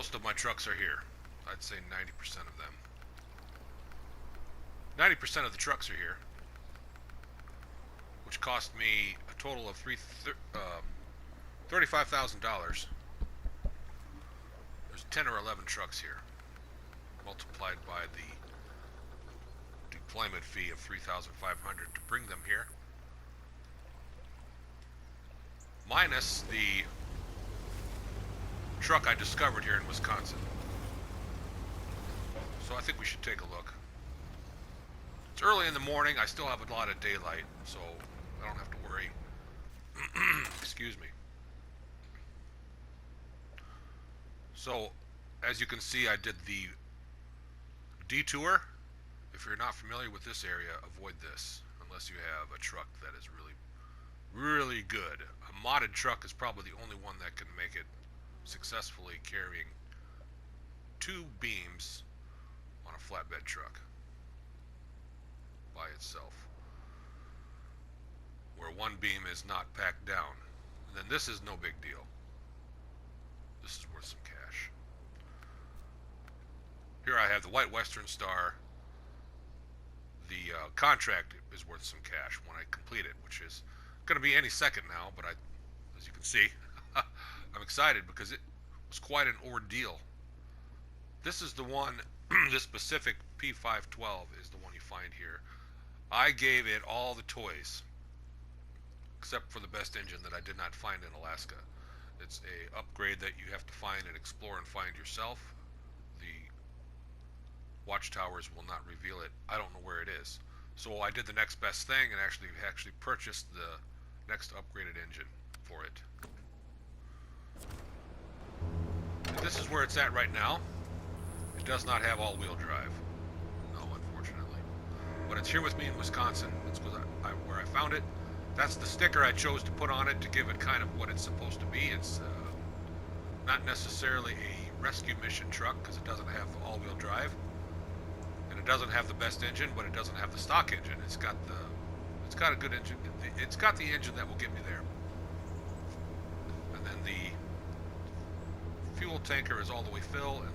Most of my trucks are here. I'd say 90% of them. 90% of the trucks are here, which cost me a total of $35,000. There's 10 or 11 trucks here, multiplied by the deployment fee of $3,500 to bring them here, minus the truck I discovered here in Wisconsin. So I think we should take a look. It's early in the morning. I still have a lot of daylight, so I don't have to worry. Excuse me. So, as you can see, I did the detour. If you're not familiar with this area, avoid this, unless you have a truck that is really, really good. A modded truck is probably the only one that can make it successfully carrying 2 beams on a flatbed truck by itself, where 1 beam is not packed down. And then this is no big deal. This is worth some cash. Here I have the White Western Star. The contract is worth some cash when I complete it, which is going to be any second now, but as you can see, I'm excited because it was quite an ordeal. This is the one, this specific P512 is the one you find here. I gave it all the toys, except for the best engine that I did not find in Alaska. It's a upgrade that you have to find and explore and find yourself. The watchtowers will not reveal it. I don't know where it is. So I did the next best thing and actually purchased the next upgraded engine for it. And this is where it's at right now. It does not have all-wheel drive. No, unfortunately. But it's here with me in Wisconsin. It's where I found it. That's the sticker I chose to put on it to give it kind of what it's supposed to be. It's not necessarily a rescue mission truck because it doesn't have all-wheel drive, and it doesn't have the best engine, but it doesn't have the stock engine. It's got a good engine. It's got the engine that will get me there. And then the fuel tanker is all the way filled, and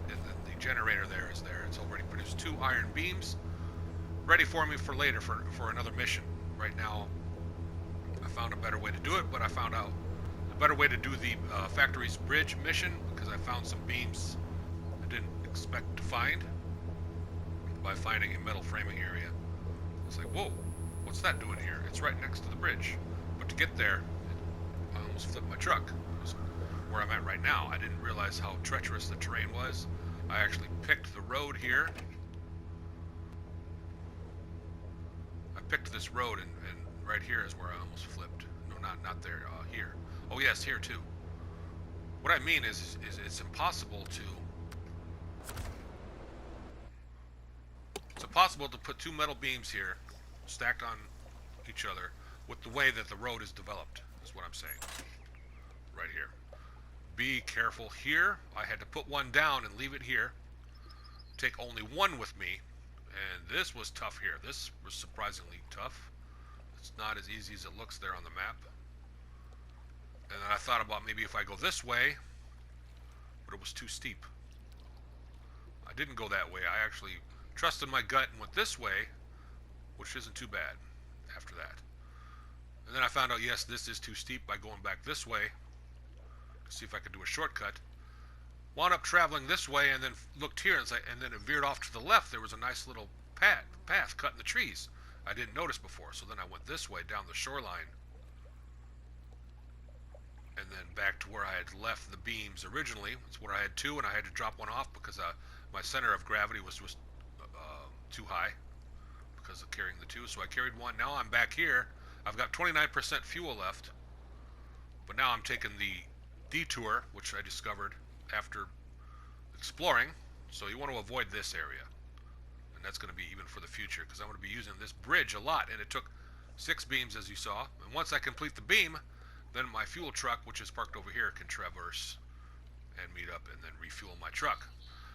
then the generator there is there. It's already produced 2 iron beams, ready for me for later for another mission. Right now, I found a better way to do it, but I found out a better way to do the factory's bridge mission because I found some beams I didn't expect to find by finding a metal framing area. It's like, whoa, what's that doing here? It's right next to the bridge. But to get there, I almost flipped my truck. It was where I'm at right now. I didn't realize how treacherous the terrain was. I actually picked the road here. I picked this road, and right here is where I almost flipped. No, not there. Here. Oh yes, here too. What I mean is it's impossible to. It's impossible to put 2 metal beams here, stacked on each other, with the way that the road is developed. Is what I'm saying. Right here. Be careful here. I had to put 1 down and leave it here. Take only 1 with me, and this was tough here. This was surprisingly tough. It's not as easy as it looks there on the map. And then I thought about maybe if I go this way, but it was too steep. I didn't go that way. I actually trusted my gut and went this way, which isn't too bad after that. And then I found out, yes, this is too steep by going back this way to see if I could do a shortcut. Wound up traveling this way and then looked here, and then it veered off to the left. There was a nice little path cut in the trees I didn't notice before. So then I went this way down the shoreline and then back to where I had left the beams originally. It's where I had 2, and I had to drop 1 off because my center of gravity was just too high because of carrying the 2. So I carried 1. Now I'm back here. I've got 29% fuel left, but now I'm taking the detour, which I discovered after exploring. So you want to avoid this area, and that's going to be even for the future because I'm going to be using this bridge a lot, and it took 6 beams as you saw. And once I complete the beam, then my fuel truck, which is parked over here, can traverse and meet up and then refuel my truck.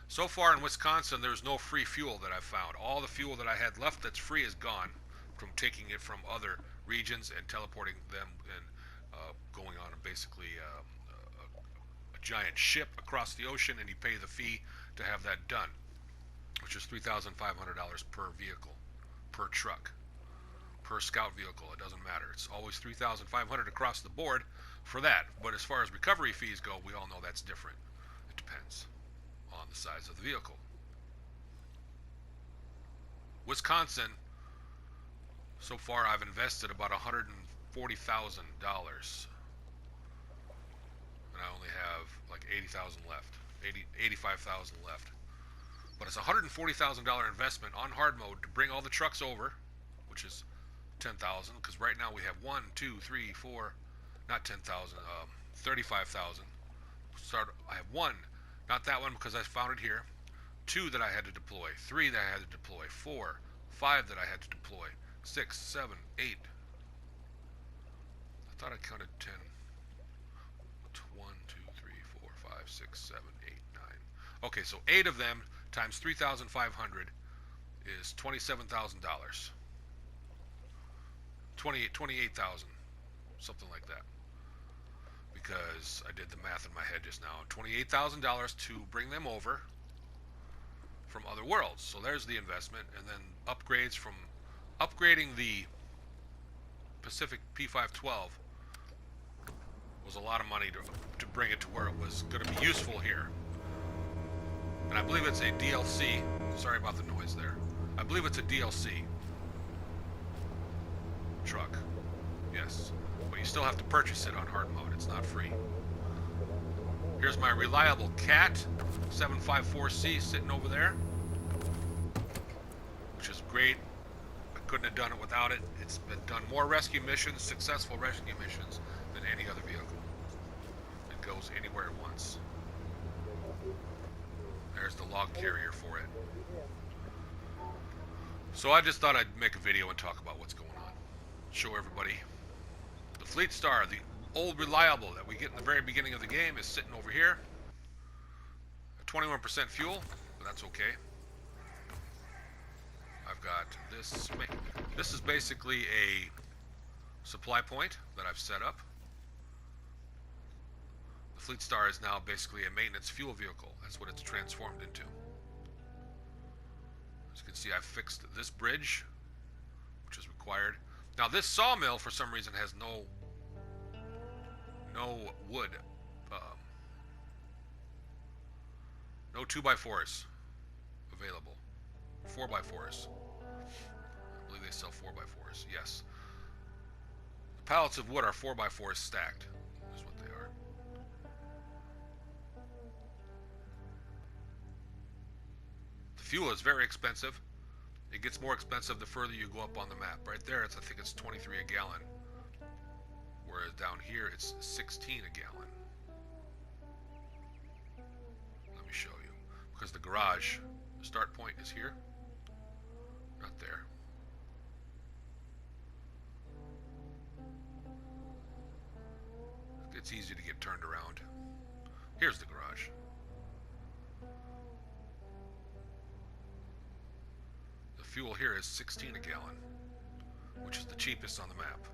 So far in Wisconsin, there's no free fuel that I've found. All the fuel that I had left that's free is gone from taking it from other regions and teleporting them and going on basically a giant ship across the ocean, and you pay the fee to have that done, which is $3,500 per vehicle, per truck, per scout vehicle. It doesn't matter. It's always $3,500 across the board for that. But as far as recovery fees go, we all know that's different. It depends on the size of the vehicle. Wisconsin, so far I've invested about $140,000, and I only have like 80,000 left, 85,000 left. But it's a $140,000 investment on hard mode to bring all the trucks over, which is 10,000, because right now we have 1, 2, 3, 4, not 10,000, 35,000. I have 1, not that one because I found it here. 2 that I had to deploy, 3 that I had to deploy, 4, 5 that I had to deploy, 6, 7, 8. I thought I counted 10. 1, 2, 3, 4, 5, 6, 7, 8, 9. Okay, so 8 of them times 3,500 is $27,000. 28,000, something like that. Because I did the math in my head just now. $28,000 to bring them over from other worlds. So there's the investment, and then upgrades from upgrading the Pacific P512 was a lot of money to bring it to where it was going to be useful here. And I believe it's a DLC. Sorry about the noise there. I believe it's a DLC truck. Yes. But you still have to purchase it on hard mode. It's not free. Here's my reliable Cat 754C sitting over there, which is great. I couldn't have done it without it. It's been done more rescue missions, successful rescue missions, than any other vehicle. It goes anywhere it wants. There's the log carrier for it. So I just thought I'd make a video and talk about what's going on. Show everybody. The Fleet Star, the old reliable that we get in the very beginning of the game, is sitting over here. At 21% fuel, but that's okay. I've got this. This is basically a supply point that I've set up. The Fleet Star is now basically a maintenance fuel vehicle. That's what it's transformed into. As you can see, I've fixed this bridge, which is required. Now this sawmill, for some reason, has no wood, no 2x4s available. 4x4s. I believe they sell 4x4s. Yes. The pallets of wood are 4x4s stacked. Is what they are. The fuel is very expensive. It gets more expensive the further you go up on the map. Right there, I think it's 23 a gallon. Whereas down here, it's 16 a gallon. Let me show you. Because the garage, the start point is here. Not there. It's easy to get turned around. Here's the garage. The fuel here is 16 a gallon, which is the cheapest on the map.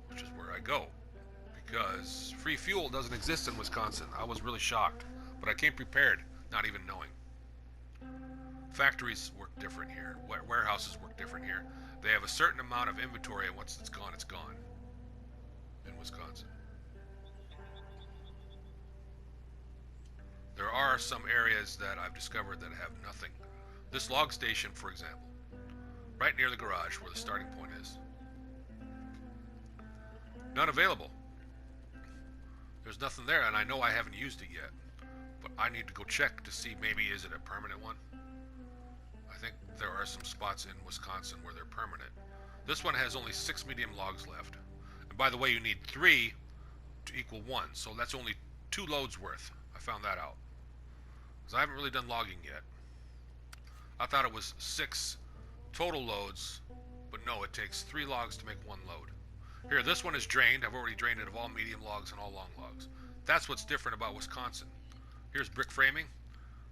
Which is where I go. Because free fuel doesn't exist in Wisconsin. I was really shocked. But I came prepared, not even knowing. Factories work different here. Warehouses work different here. They have a certain amount of inventory, and once it's gone, it's gone. In Wisconsin. There are some areas that I've discovered that have nothing. This log station, for example, right near the garage where the starting point is. None available. There's nothing there, and I know I haven't used it yet. But I need to go check to see, maybe is it a permanent one? I think there are some spots in Wisconsin where they're permanent. This one has only 6 medium logs left. And by the way, you need 3 to equal 1, so that's only 2 loads worth. I found that out. Because I haven't really done logging yet. I thought it was 6 total loads, but no, it takes 3 logs to make 1 load. Here, this one is drained. I've already drained it of all medium logs and all long logs. That's what's different about Wisconsin. Here's brick framing.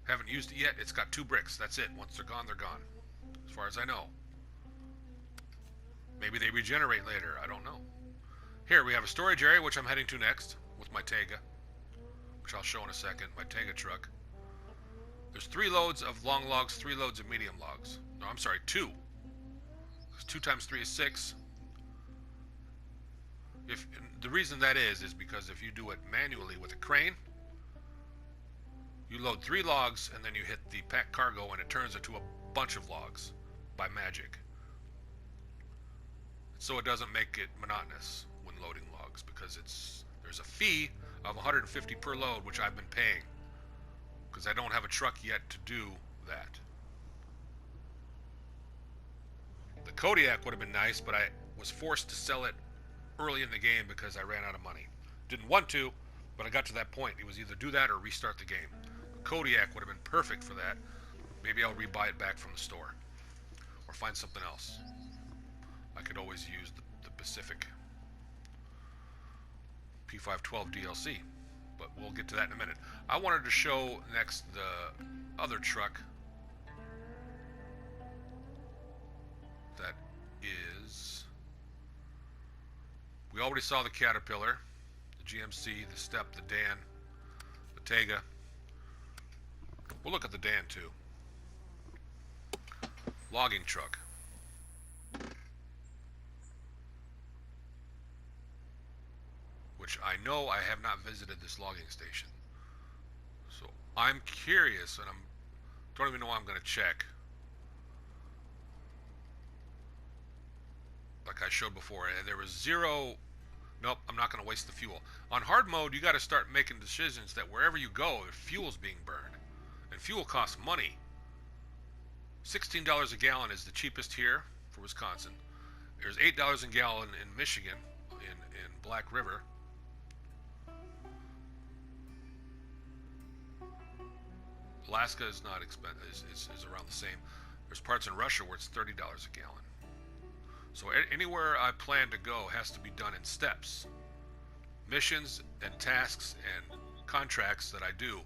Haven't used it yet. It's got 2 bricks. That's it. Once they're gone, they're gone. As far as I know. Maybe they regenerate later. I don't know. Here, we have a storage area, which I'm heading to next with my Tega. which I'll show in a second, my Tega truck. There's 3 loads of long logs, 3 loads of medium logs. No, I'm sorry, 2. 2 times 3 is 6. If the reason that is because if you do it manually with a crane, you load 3 logs and then you hit the pack cargo and it turns into a bunch of logs by magic. So it doesn't make it monotonous when loading logs, because there's a fee of 150 per load, which I've been paying because I don't have a truck yet to do that. The Kodiak would have been nice, but I was forced to sell it early in the game because I ran out of money. Didn't want to, but I got to that point. It was either do that or restart the game. The Kodiak would have been perfect for that. Maybe I'll rebuy it back from the store or find something else. I could always use the Pacific P512 DLC, but we'll get to that in a minute. I wanted to show next the other truck that is... We already saw the Caterpillar, the GMC, the Step, the Dan, the Tega. We'll look at the Dan too. Logging truck. Which I know I have not visited this logging station. So I'm curious, and don't even know what I'm going to check. Like I showed before, and there was 0. Nope, I'm not going to waste the fuel. On hard mode, you got to start making decisions that wherever you go, fuel's being burned. And fuel costs money. $16 a gallon is the cheapest here for Wisconsin. There's $8 a gallon in Michigan, in Black River. Alaska is not expensive, is around the same. There's parts in Russia where it's $30 a gallon. So anywhere I plan to go has to be done in steps. Missions and tasks and contracts that I do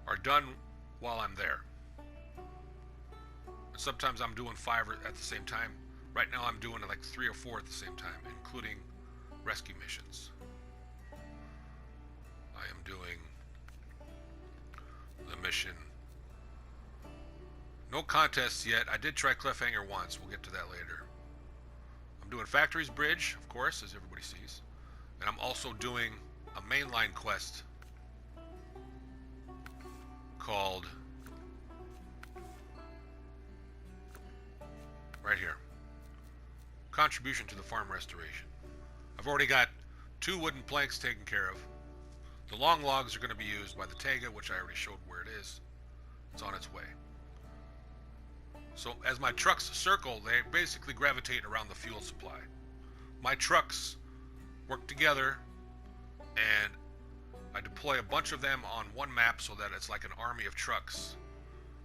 are done while I'm there. Sometimes I'm doing 5 at the same time. Right now I'm doing like 3 or 4 at the same time, including rescue missions. I am doing the mission. No contests yet. I did try Cliffhanger once. We'll get to that later. I'm doing Factory's Bridge, of course, as everybody sees. And I'm also doing a mainline quest called... right here. Contribution to the farm restoration. I've already got 2 wooden planks taken care of. The long logs are going to be used by the Tega, which I already showed where it is. It's on its way. So as my trucks circle, they basically gravitate around the fuel supply. My trucks work together, and I deploy a bunch of them on one map so that it's like an army of trucks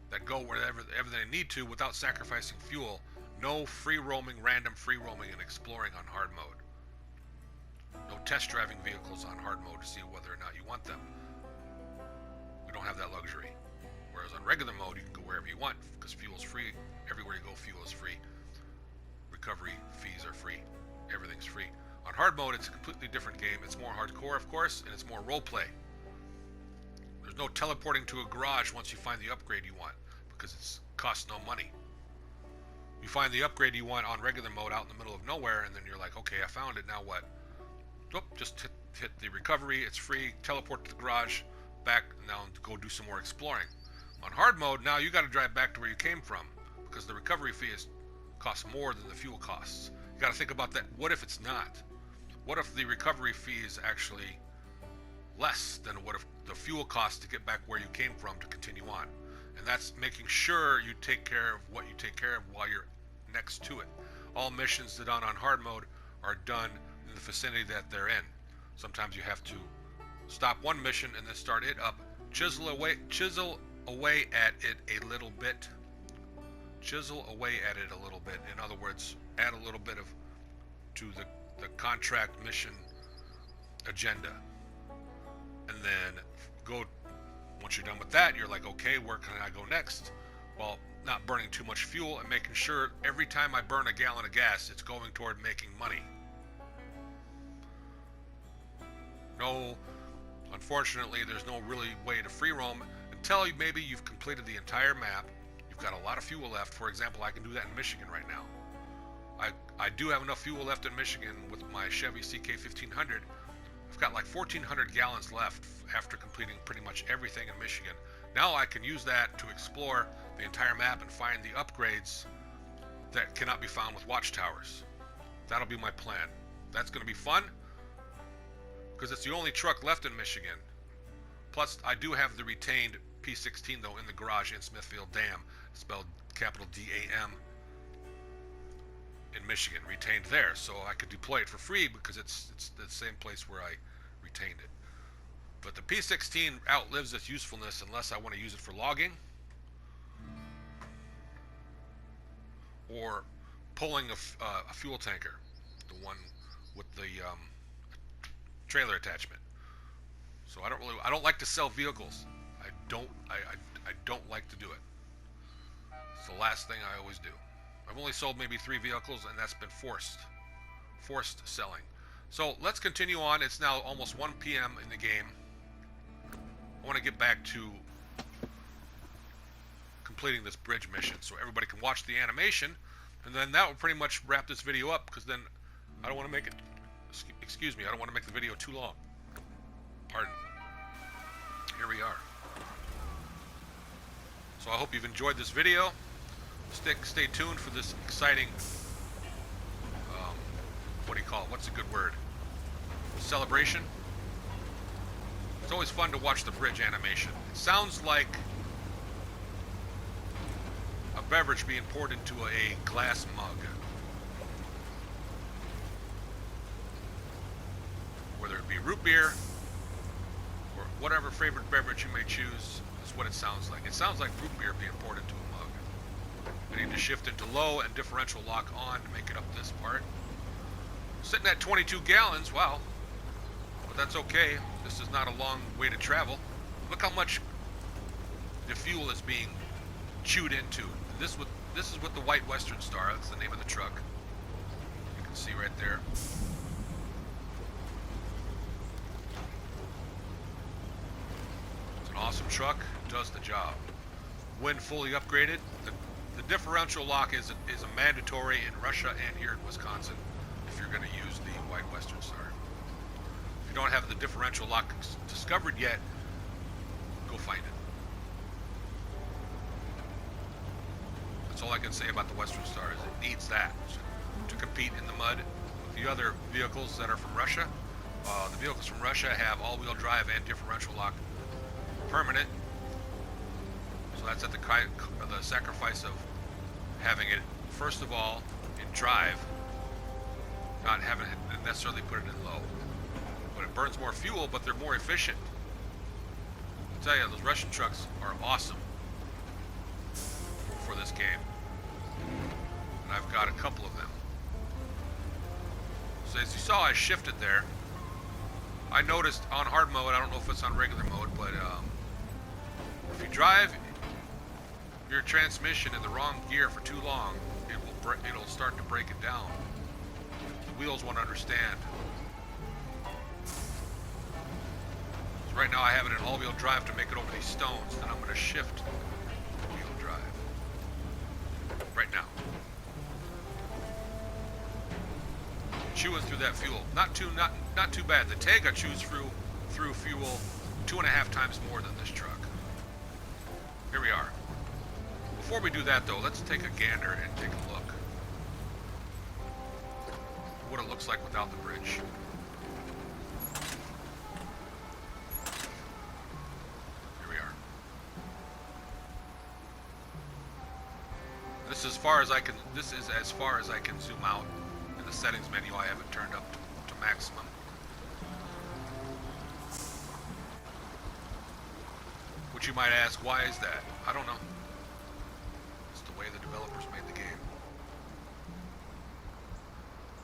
that go wherever they need to without sacrificing fuel. No free roaming, random free roaming and exploring on hard mode. No test driving vehicles on hard mode to see whether or not you want them. We don't have that luxury. Whereas on regular mode, you can go wherever you want because fuel's free. Everywhere you go, fuel is free. Recovery fees are free. Everything's free. On hard mode, it's a completely different game. It's more hardcore, of course, and it's more roleplay. There's no teleporting to a garage once you find the upgrade you want because it costs no money. You find the upgrade you want on regular mode out in the middle of nowhere, and then you're like, okay, I found it, now what? Nope, just hit the recovery, it's free, teleport to the garage, back, now go do some more exploring. On hard mode, now you got to drive back to where you came from, because the recovery fee costs more than the fuel costs. You got to think about that. What if it's not? What if the recovery fee is actually less than what if the fuel costs to get back where you came from to continue on? And that's making sure you take care of what you take care of while you're next to it. All missions done on hard mode are done in the vicinity that they're in. Sometimes you have to stop one mission and then start it up. Chisel away at it a little bit. Chisel away at it a little bit. In other words, add a little bit to the contract mission agenda. And then once you're done with that, you're like, okay, where can I go next? Well, not burning too much fuel and making sure every time I burn a gallon of gas, it's going toward making money. No, Unfortunately, there's no really way to free roam until maybe you've completed the entire map. You've got a lot of fuel left. For example, I can do that in Michigan right now. I do have enough fuel left in Michigan with my Chevy CK1500. I've got like 1,400 gallons left after completing pretty much everything in Michigan. Now I can use that to explore the entire map and find the upgrades that cannot be found with watchtowers. That'll be my plan. That's going to be fun because it's the only truck left in Michigan. Plus, I do have the retained P16 though in the garage in Smithfield Dam, spelled capital D-A-M, in Michigan, retained there, so I could deploy it for free because it's the same place where I retained it. But the P16 outlives its usefulness unless I want to use it for logging or pulling a fuel tanker, the one with the trailer attachment. So I don't like to sell vehicles. I don't like to do it. It's the last thing I always do. I've only sold maybe 3 vehicles, and that's been forced selling. So let's continue on. It's now almost 1 p.m. in the game. I want to get back to completing this bridge mission so everybody can watch the animation, and then that will pretty much wrap this video up, because then I don't want to make it, excuse me, I don't want to make the video too long. Pardon. Here we are. So I hope you've enjoyed this video. Stay tuned for this exciting, what do you call it? What's a good word? Celebration. It's always fun to watch the bridge animation. It sounds like a beverage being poured into a glass mug. Whether it be root beer or whatever favorite beverage you may choose, is what it sounds like. It sounds like root beer being poured into a mug. I need to shift into low and differential lock on to make it up this part. Sitting at 22 gallons, wow. But that's okay. This is not a long way to travel. Look how much the fuel is being chewed into. This is with the White Western Star. That's the name of the truck. You can see right there. It's an awesome truck. Does the job. When fully upgraded, the differential lock is a mandatory in Russia and here in Wisconsin if you're going to use the White Western Star. If you don't have the differential lock discovered yet, go find it. That's all I can say about the Western Star, is it needs that to compete in the mud with the other vehicles that are from Russia. The vehicles from Russia have all-wheel drive and differential lock permanent. So that's at the sacrifice of having it, first of all, in drive, not having it necessarily put it in low. But it burns more fuel, but they're more efficient. I'll tell you, those Russian trucks are awesome for this game. And I've got a couple of them. So as you saw, I shifted there. I noticed on hard mode, I don't know if it's on regular mode, but if you drive your transmission in the wrong gear for too long, it'll start to break it down. The wheels won't understand. So right now I have it in all-wheel drive to make it over these stones. Then I'm going to shift to wheel drive. Right now. Chewing through that fuel. Not too bad. The Tega chews through fuel 2.5 times more than this truck. Here we are. Before we do that though, let's take a gander and take a look what it looks like without the bridge. Here we are. This is as far as I can zoom out. In the settings menu, I have it turned up to maximum. Which you might ask, why is that? I don't know. It's the way the developers made the game.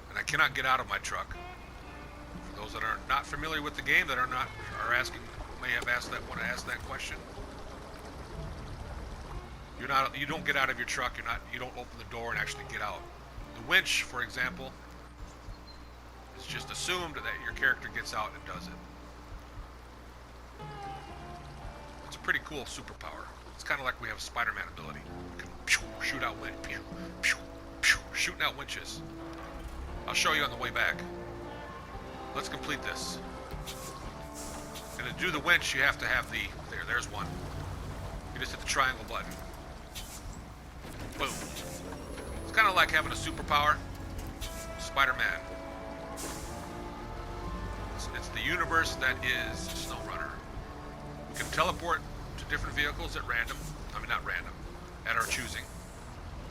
And I cannot get out of my truck. For those that are not familiar with the game, that want to ask that question. You don't get out of your truck. You don't open the door and actually get out. The winch, for example, it's just assumed that your character gets out and does it. It's a pretty cool superpower. It's kind of like we have a Spider-Man ability. We can shoot out wind, shooting out winches. I'll show you on the way back. Let's complete this. And to do the winch, you have to have the... There's one. You just hit the triangle button. Boom. It's kind of like having a superpower. Spider-Man. It's the universe that is SnowRunner. We can teleport to different vehicles at random. I mean, not random. At our choosing.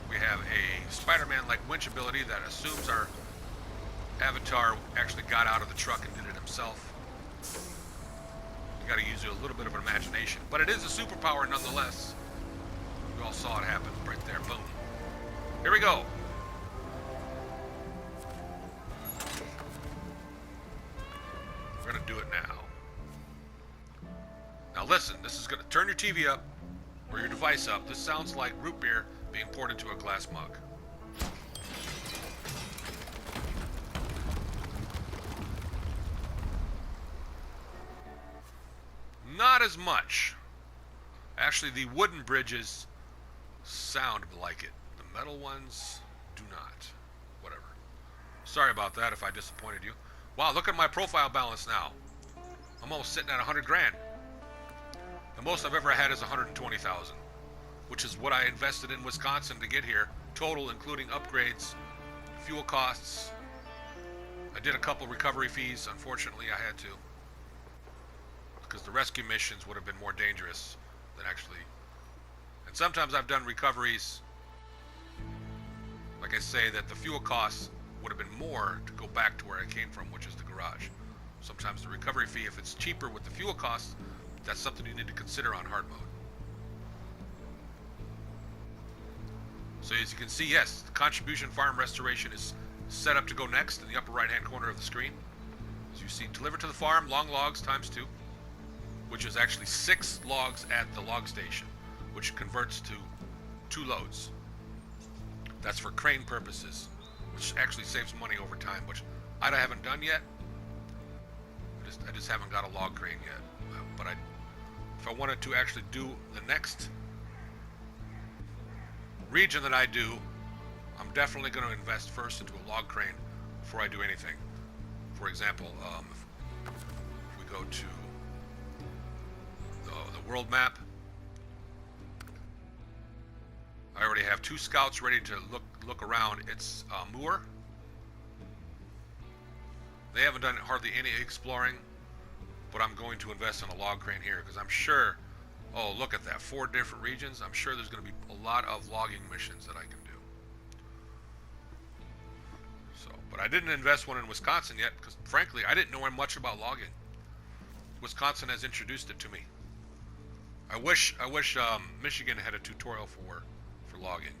We have a Spider-Man-like winch ability that assumes our avatar actually got out of the truck and did it himself. You gotta use a little bit of an imagination. But it is a superpower nonetheless. We all saw it happen right there. Boom. Here we go. We're gonna do it now. Now listen, this is gonna turn your TV up or your device up. This sounds like root beer being poured into a glass mug. Not as much. Actually, the wooden bridges sound like it. The metal ones do not. Whatever. Sorry about that if I disappointed you. Wow, look at my profile balance now. I'm almost sitting at 100 grand. The most I've ever had is 120,000, which is what I invested in Wisconsin to get here. Total, including upgrades, fuel costs. I did a couple recovery fees. Unfortunately, I had to, because the rescue missions would have been more dangerous than actually. And sometimes I've done recoveries, like I say, that the fuel costs would have been more to go back to where I came from, which is the garage. Sometimes the recovery fee, if it's cheaper with the fuel costs, that's something you need to consider on hard mode. So as you can see, yes, the contribution farm restoration is set up to go next in the upper right hand corner of the screen. As you see, deliver to the farm, long logs ×2, which is actually 6 logs at the log station, which converts to 2 loads. That's for crane purposes, which actually saves money over time, which I haven't done yet. I just haven't got a log crane yet. But if I wanted to actually do the next region that I do, I'm definitely going to invest first into a log crane before I do anything. For example, if we go to the world map, I already have 2 scouts ready to look around. It's Moore. They haven't done hardly any exploring, but I'm going to invest in a log crane here because I'm sure, oh, look at that, 4 different regions. I'm sure there's going to be a lot of logging missions that I can do. So, but I didn't invest one in Wisconsin yet because, frankly, I didn't know much about logging. Wisconsin has introduced it to me. I wish Michigan had a tutorial for logging.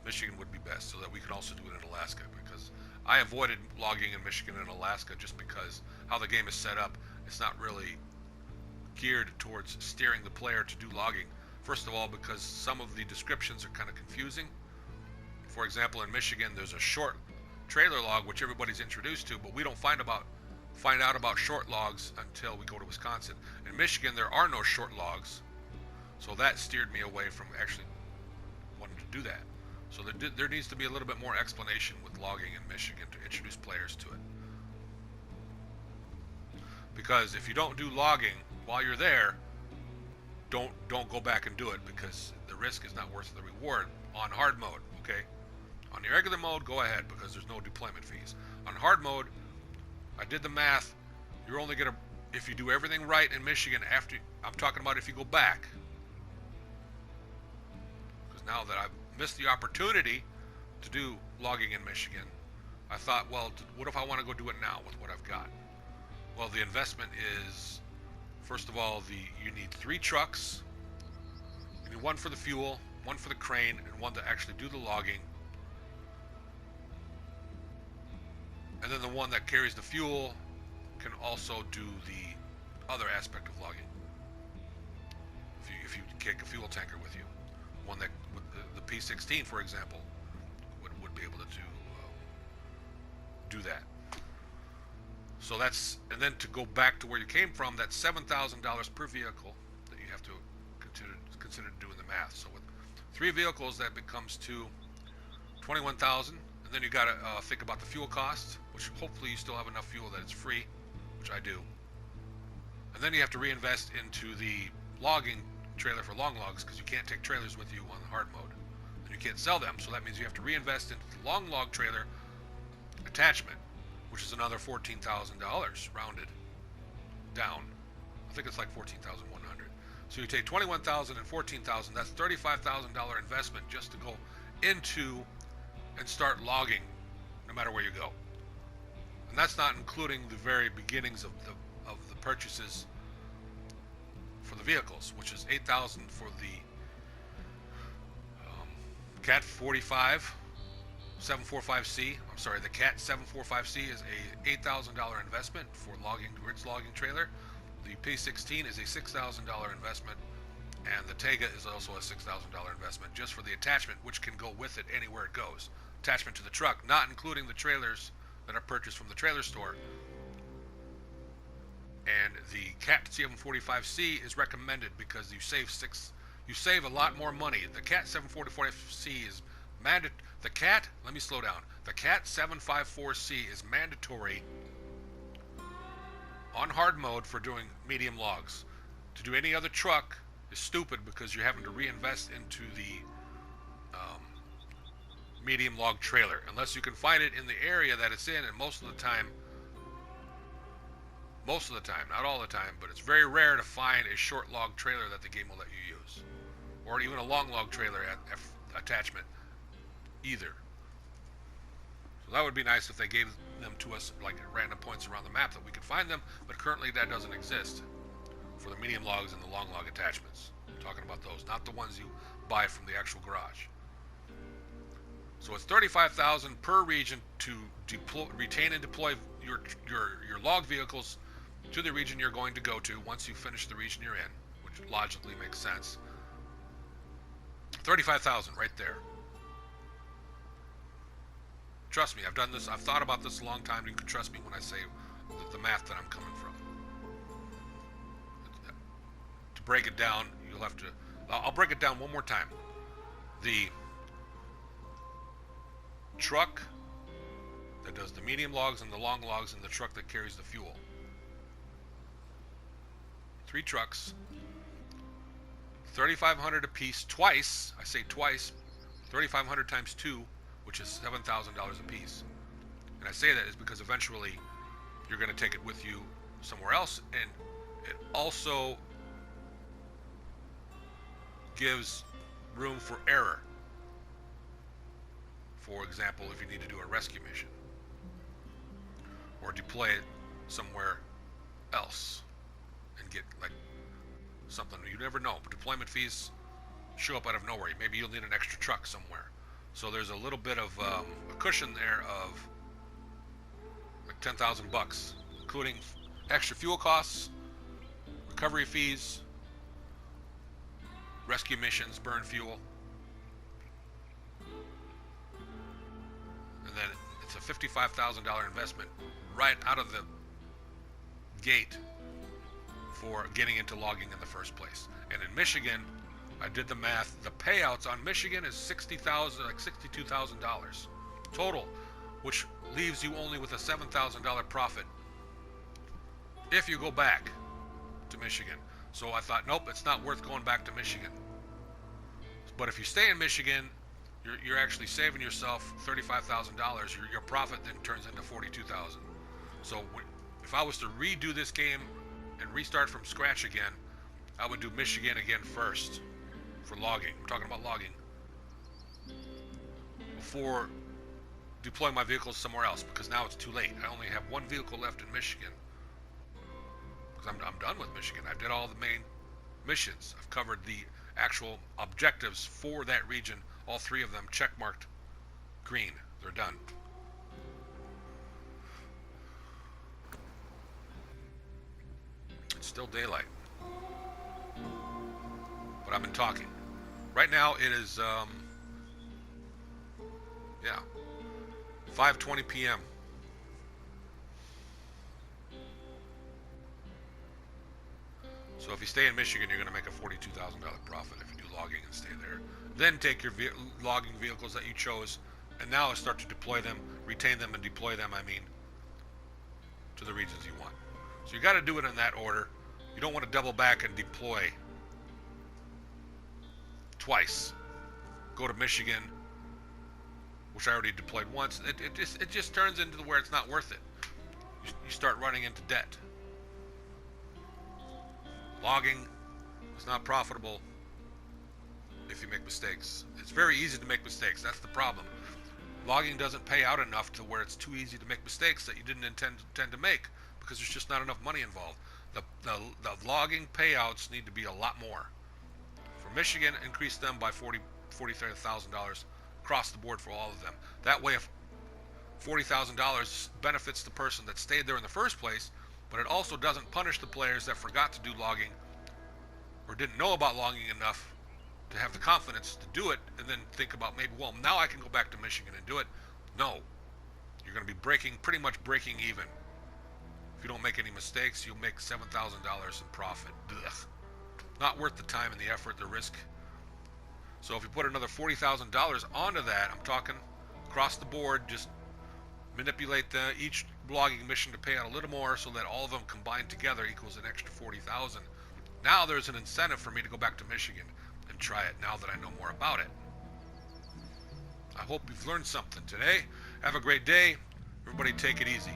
Michigan would be best, so that we could also do it in Alaska, because I avoided logging in Michigan and Alaska just because how the game is set up, it's not really geared towards steering the player to do logging. First of all, because some of the descriptions are kind of confusing. For example, in Michigan, there's a short trailer log which everybody's introduced to, but we don't find out about short logs until we go to Wisconsin. In Michigan, there are no short logs, so that steered me away from actually wanting to do that. So there needs to be a little bit more explanation with logging in Michigan to introduce players to it. Because if you don't do logging while you're there, don't go back and do it, because the risk is not worth the reward on hard mode, okay? On the regular mode, go ahead, because there's no deployment fees. On hard mode, I did the math. You're only gonna, if you do everything right in Michigan after, I'm talking about if you go back. Because now that I've missed the opportunity to do logging in Michigan, I thought, well, what if I want to go do it now with what I've got? Well, the investment is, first of all, you need 3 trucks. You need 1 for the fuel, 1 for the crane, and 1 to actually do the logging. And then the one that carries the fuel can also do the other aspect of logging. If you take a fuel tanker with you, one that with the P16, for example, would be able to do that. So that's, and then to go back to where you came from, that's $7,000 per vehicle that you have to consider doing the math. So with 3 vehicles, that becomes to 21,000, and then you got to think about the fuel costs, which hopefully you still have enough fuel that it's free, which I do. And then you have to reinvest into the logging trailer for long logs, because you can't take trailers with you on the hard mode, and you can't sell them. So that means you have to reinvest into the long log trailer attachment, which is another $14,000 rounded down. I think it's like 14,100. So you take 21,000 and 14,000. That's $35,000 investment just to go into and start logging, no matter where you go. And that's not including the very beginnings of the purchases for the vehicles, which is 8,000 for the Cat 45 745C. I'm sorry, the Cat 745C is a $8,000 investment for logging, ridge logging trailer. The P16 is a $6,000 investment, and the Tega is also a $6,000 investment just for the attachment, which can go with it anywhere it goes. Attachment to the truck, not including the trailers that are purchased from the trailer store. And the Cat 745C is recommended because you save a lot more money. The Cat 745C is the Cat, let me slow down. The Cat 754C is mandatory on hard mode for doing medium logs. To do any other truck is stupid because you're having to reinvest into the medium log trailer, unless you can find it in the area that it's in, and most of the time, not all the time, but it's very rare to find a short log trailer that the game will let you use, or even a long log trailer attachment either. So that would be nice if they gave them to us like at random points around the map that we could find them, but currently that doesn't exist for the medium logs and the long log attachments. I'm talking about those, not the ones you buy from the actual garage. So it's $35,000 per region to retain and deploy your log vehicles to the region you're going to go to once you finish the region you're in, which logically makes sense. $35,000 right there. Trust me, I've done this. I've thought about this a long time. You can trust me when I say the math that I'm coming from. To break it down, you'll have to. I'll break it down one more time. The truck that does the medium logs and the long logs, and the truck that carries the fuel. 3 trucks, $3,500 a piece. Twice, I say twice, 3,500 times 2, which is $7,000 a piece. And I say that is because eventually you're going to take it with you somewhere else, and it also gives room for error. For example, if you need to do a rescue mission or deploy it somewhere else and get like something, you never know. Deployment fees show up out of nowhere. Maybe you'll need an extra truck somewhere. So there's a little bit of a cushion there of like $10,000, including extra fuel costs, recovery fees, rescue missions, burn fuel. And then it's a $55,000 investment right out of the gate for getting into logging in the first place. And in Michigan, I did the math. The payouts on Michigan is $60,000, like $62,000 total, which leaves you only with a $7,000 profit if you go back to Michigan. So I thought, nope, it's not worth going back to Michigan. But if you stay in Michigan, you're actually saving yourself $35,000. Your profit then turns into $42,000. So if I was to redo this game and restart from scratch again, I would do Michigan again first for logging. I'm talking about logging before deploying my vehicles somewhere else, because now it's too late. I only have 1 vehicle left in Michigan because I'm done with Michigan. I did all the main missions. I've covered the actual objectives for that region. All 3 of them checkmarked green. They're done. It's still daylight, but I've been talking. Right now it is 5:20 p.m. So if you stay in Michigan, you're going to make a $42,000 profit if you do logging and stay there. Then take your logging vehicles that you chose, and now start to deploy them, retain them, and deploy them, to the regions you want. So you got to do it in that order. You don't want to double back and deploy twice. Go to Michigan, which I already deployed once. It just turns into where it's not worth it. You start running into debt. Logging is not profitable if you make mistakes. It's very easy to make mistakes. That's the problem. Logging doesn't pay out enough to where it's too easy to make mistakes that you didn't intend to make, because there's just not enough money involved. The logging payouts need to be a lot more. For Michigan, increase them by $43,000 across the board for all of them. That way, if $40,000 benefits the person that stayed there in the first place, but it also doesn't punish the players that forgot to do logging or didn't know about logging enough to have the confidence to do it, and then think about maybe, well, now I can go back to Michigan and do it. No. You're going to be pretty much breaking even. If you don't make any mistakes, you'll make $7,000 in profit. Ugh. Not worth the time and the effort, the risk. So if you put another $40,000 onto that, I'm talking across the board, just manipulate each logging mission to pay out a little more so that all of them combined together equals an extra $40,000. Now there's an incentive for me to go back to Michigan and try it now that I know more about it. I hope you've learned something today. Have a great day. Everybody take it easy.